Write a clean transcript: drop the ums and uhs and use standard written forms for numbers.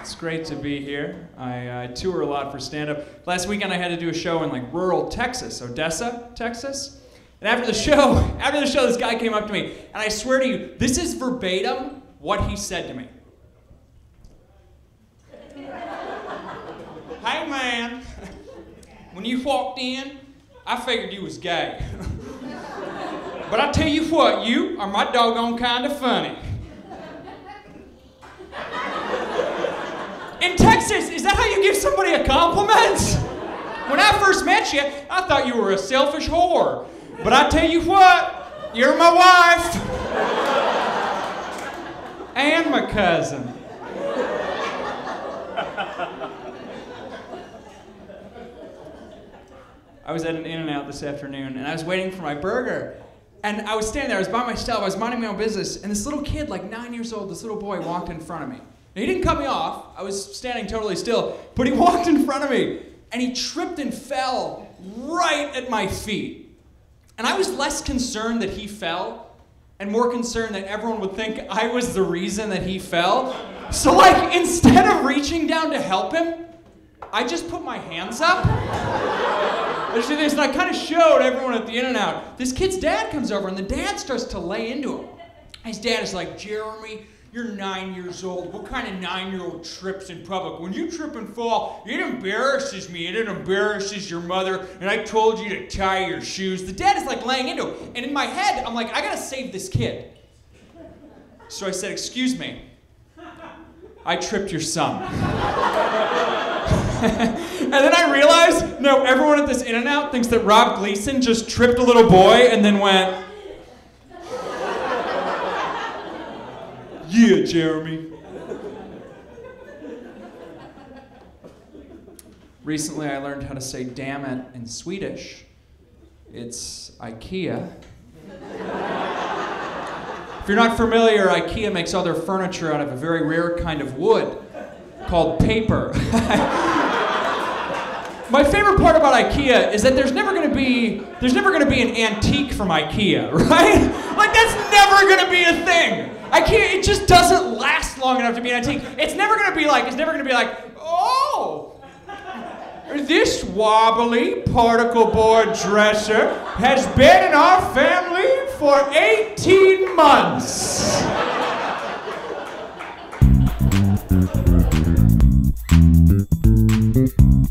It's great to be here. I tour a lot for stand-up. Last weekend I had to do a show in like rural Texas, Odessa, Texas. And after the show, this guy came up to me, and I swear to you, this is verbatim what he said to me. Hey man, when you walked in, I figured you was gay. But I tell you what, you are my doggone kind of funny. In Texas, is that how you give somebody a compliment? When I first met you, I thought you were a selfish whore. But I tell you what, you're my wife. And my cousin. I was at an In-N-Out this afternoon, and I was waiting for my burger. And I was standing there, I was by myself, I was minding my own business, and this little kid, like 9 years old, this little boy walked in front of me. Now, he didn't cut me off, I was standing totally still, but he walked in front of me, and he tripped and fell right at my feet. And I was less concerned that he fell, and more concerned that everyone would think I was the reason that he fell. So like, instead of reaching down to help him, I just put my hands up. And I kind of showed everyone at the In-N-Out. This kid's dad comes over, and the dad starts to lay into him. His dad is like, Jeremy, you're 9 years old. What kind of 9-year-old trips in public? When you trip and fall, it embarrasses me, and it embarrasses your mother, and I told you to tie your shoes. The dad is like laying into him. And in my head, I'm like, I gotta save this kid. So I said, excuse me, I tripped your son. And then I realized, no, everyone at this In-N-Out thinks that Rob Gleason just tripped a little boy and then went, yeah, Jeremy. Recently I learned how to say damn it in Swedish. It's IKEA. If you're not familiar, IKEA makes all their furniture out of a very rare kind of wood called paper. My favorite part about IKEA is that there's never gonna be an antique from IKEA, right? Like that's never gonna be a thing. IKEA, it just doesn't last long enough to be an antique. It's never gonna be like, oh, this wobbly particle board dresser has been in our family for 18 months.